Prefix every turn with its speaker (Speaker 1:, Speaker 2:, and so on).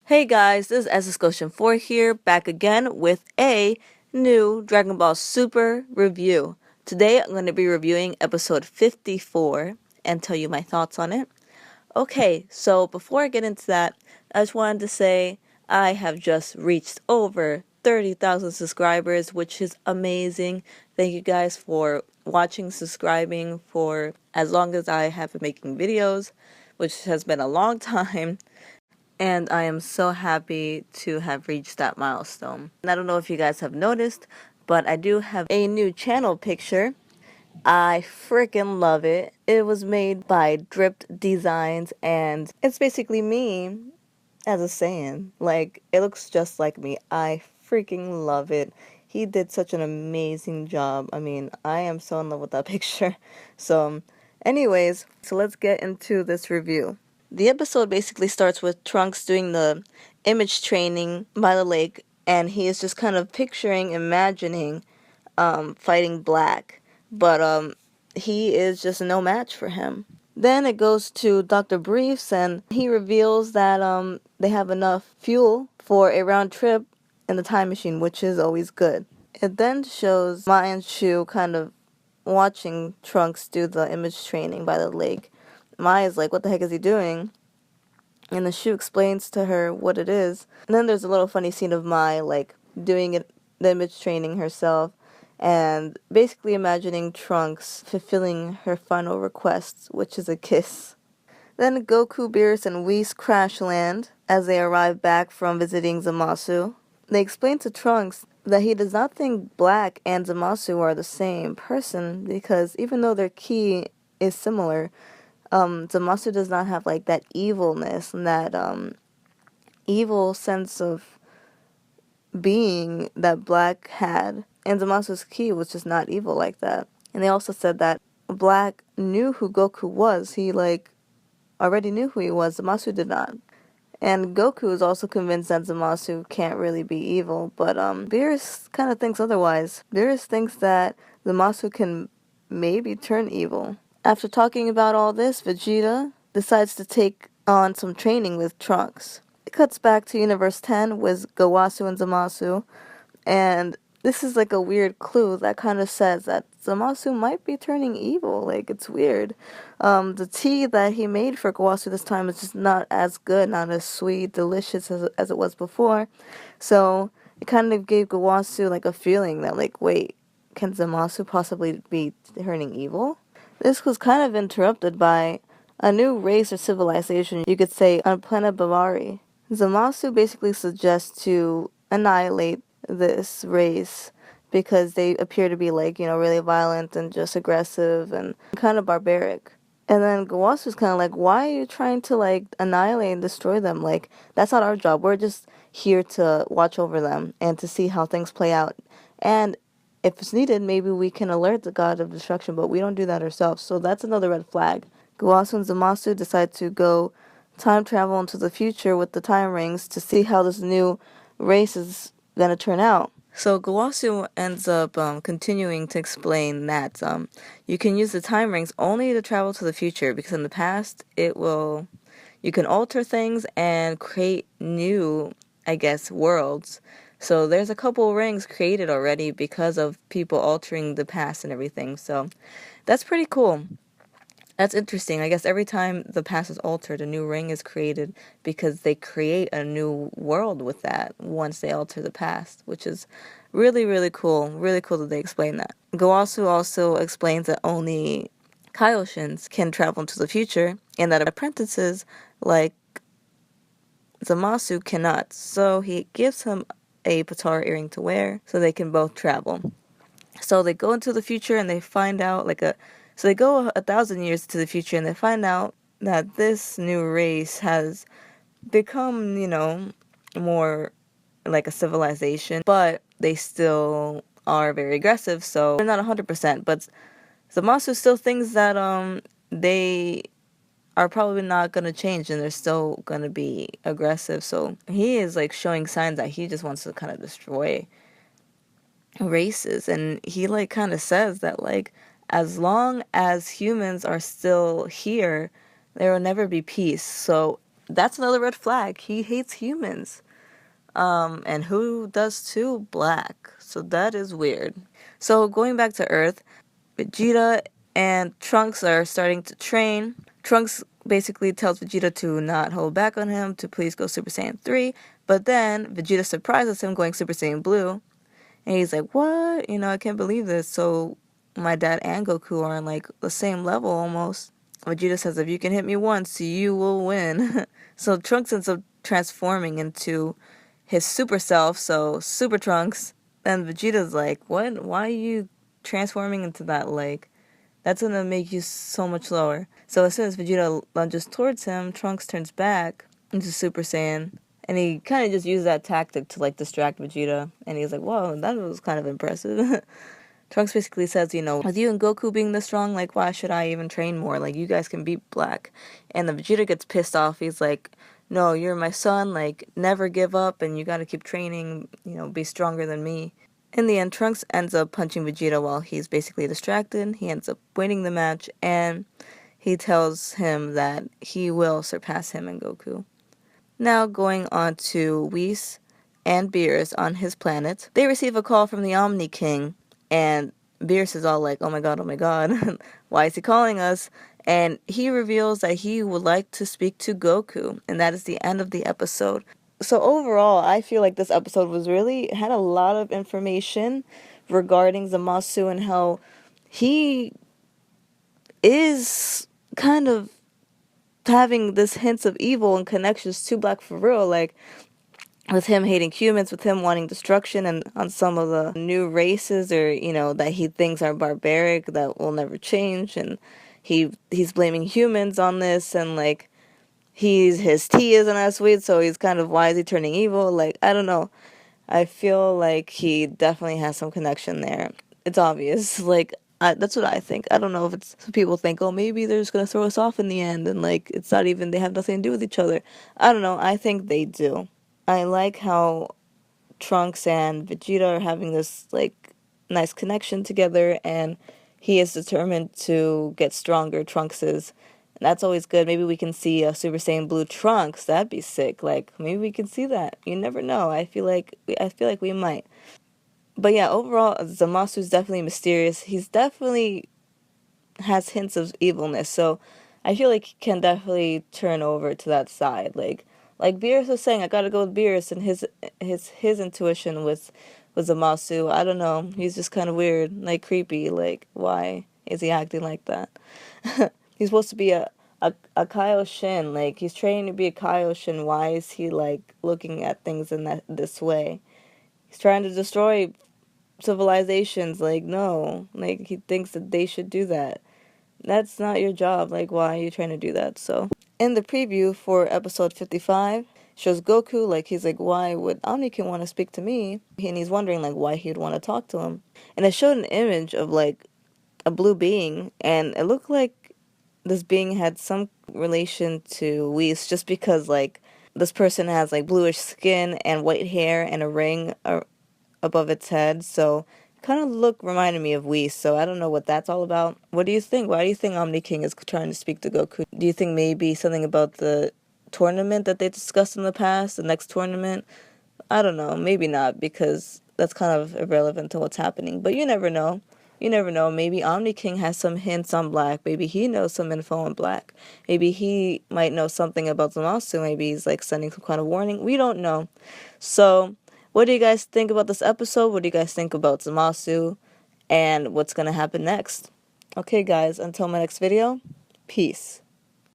Speaker 1: Hey guys, this is Scotian4 here, back again with a new Dragon Ball Super review. Today I'm going to be reviewing episode 54 and tell you my thoughts on it. Okay, so before I get into that, I just wanted to say I have just reached over 30,000 subscribers, which is amazing. Thank you guys for watching, subscribing for as long as I have been making videos, which has been a long time. And I am so happy to have reached that milestone. And I don't know if you guys have noticed, but I do have a new channel picture. I freaking love it. It was made by Dripped Designs, and it's basically me as a Saiyan. Like, it looks just like me. I freaking love it. He did such an amazing job. I mean, I am so in love with that picture. So, anyways, so let's get into this review. The episode basically starts with Trunks doing the image training by the lake, and he is just kind of imagining fighting Black, but he is just no match for him. Then it goes to Dr. Briefs, and he reveals that they have enough fuel for a round trip in the time machine, which is always good. It then shows Ma and Shu kind of watching Trunks do the image training by the lake. Maya's like, what the heck is he doing? And then Shu explains to her what it is. And then there's a little funny scene of Mai, like, doing it, the image training herself, and basically imagining Trunks fulfilling her final request, which is a kiss. Then Goku, Beerus, and Whis crash land as they arrive back from visiting Zamasu. They explain to Trunks that he does not think Black and Zamasu are the same person, because even though their ki is similar, Zamasu does not have like that evilness and that evil sense of being that Black had. And Zamasu's ki was just not evil like that. And they also said that Black knew who Goku was. He like already knew who he was. Zamasu did not. And Goku is also convinced that Zamasu can't really be evil, but Beerus kind of thinks otherwise. Beerus thinks that Zamasu can maybe turn evil. After talking about all this, Vegeta decides to take on some training with Trunks. It cuts back to Universe 10 with Gowasu and Zamasu, and this is like a weird clue that kind of says that Zamasu might be turning evil. Like, it's weird. The tea that he made for Gowasu this time is just not as good, not as sweet, delicious as it was before. So it kind of gave Gowasu like a feeling that, like, wait, can Zamasu possibly be turning evil? This was kind of interrupted by a new race or civilization, you could say, on planet Bavari. Zamasu basically suggests to annihilate this race because they appear to be like, really violent and just aggressive and kind of barbaric. And then Gawasu's kind of like, why are you trying to like annihilate and destroy them? Like, that's not our job. We're just here to watch over them and to see how things play out. And if it's needed, maybe we can alert the god of destruction, but we don't do that ourselves. So that's another red flag. Gawasu and Zamasu decide to go time travel into the future with the time rings to see how this new race is going to turn out. So Gawasu ends up continuing to explain that you can use the time rings only to travel to the future, because in the past you can alter things and create new, I guess, worlds. So there's a couple rings created already because of people altering the past and everything. So that's pretty cool. That's interesting. I guess every time the past is altered, a new ring is created because they create a new world with that once they alter the past, which is really, really cool. Really cool that they explain that. Gowasu also explains that only Kaioshins can travel into the future and that apprentices like Zamasu cannot. So he gives him a Patara earring to wear so they can both travel. So they go into the future and they find out so they go 1,000 years to the future and they find out that this new race has become, more like a civilization, but they still are very aggressive, so they're not 100%, but Zamasu still thinks that they are probably not going to change and they're still going to be aggressive. So he is like showing signs that he just wants to kind of destroy races, and he like kind of says that like as long as humans are still here, there will never be peace. So that's another red flag. He hates humans. And who does too? Black. So that is weird. So going back to Earth, Vegeta and Trunks are starting to train. Trunks basically tells Vegeta to not hold back on him, to please go Super Saiyan 3. But then Vegeta surprises him going Super Saiyan Blue. And he's like, what? I can't believe this. So my dad and Goku are on like the same level almost. Vegeta says, if you can hit me once, you will win. So Trunks ends up transforming into his super self, so Super Trunks. And Vegeta's like, what? Why are you transforming into that? Like, that's gonna make you so much slower. So as soon as Vegeta lunges towards him, Trunks turns back into Super Saiyan. And he kind of just used that tactic to like distract Vegeta. And he's like, whoa, that was kind of impressive. Trunks basically says, with you and Goku being this strong, like, why should I even train more? Like, you guys can beat Black. And the Vegeta gets pissed off. He's like, no, you're my son. Like, never give up, and you gotta keep training, be stronger than me. In the end, Trunks ends up punching Vegeta while he's basically distracted. He ends up winning the match, and he tells him that he will surpass him and Goku. Now going on to Whis and Beerus on his planet. They receive a call from the Omni King, and Beerus is all like, oh my god, why is he calling us? And he reveals that he would like to speak to Goku, and that is the end of the episode. So overall, I feel like this episode had a lot of information regarding Zamasu and how he is kind of having this hints of evil and connections to Black for real, like with him hating humans, with him wanting destruction, and on some of the new races, or that he thinks are barbaric, that will never change, and he's blaming humans on this, and like his tea isn't as sweet, so he's kind of, why is he turning evil? Like, I don't know. I feel like he definitely has some connection there. It's obvious. Like, that's what I think. I don't know if it's, some people think, oh, maybe they're just gonna throw us off in the end, and like it's not even, they have nothing to do with each other. I don't know. I think they do. I like how Trunks and Vegeta are having this like nice connection together, and he is determined to get stronger. Trunks is. And that's always good. Maybe we can see a Super Saiyan Blue Trunks. That'd be sick. Like, maybe we can see that. You never know. I feel like we might. But yeah, overall, Zamasu's definitely mysterious. He's definitely has hints of evilness, so I feel like he can definitely turn over to that side. Like Beerus was saying, I gotta go with Beerus, and his intuition with Zamasu. I don't know. He's just kind of weird, like creepy. Like, why is he acting like that? He's supposed to be a Kaioshin. Like, he's training to be a Kaioshin. Why is he like looking at things in this way? He's trying to destroy civilizations. Like, no. Like, he thinks that they should do that. That's not your job. Like, why are you trying to do that? So, in the preview for episode 55, shows Goku, like, he's like, why would Omnikin want to speak to me? And he's wondering, like, why he'd want to talk to him. And it showed an image of, like, a blue being, and it looked like this being had some relation to Whis, just because, like, this person has, like, bluish skin and white hair and a ring above its head, so kind of reminded me of Whis, so I don't know what that's all about. What do you think? Why do you think Omni King is trying to speak to Goku? Do you think maybe something about the tournament that they discussed in the past, the next tournament? I don't know, maybe not, because that's kind of irrelevant to what's happening, but you never know. You never know. Maybe Omni King has some hints on Black. Maybe he knows some info on Black. Maybe he might know something about Zamasu. Maybe he's like sending some kind of warning. We don't know. So, what do you guys think about this episode? What do you guys think about Zamasu? And what's going to happen next? Okay, guys, until my next video, peace.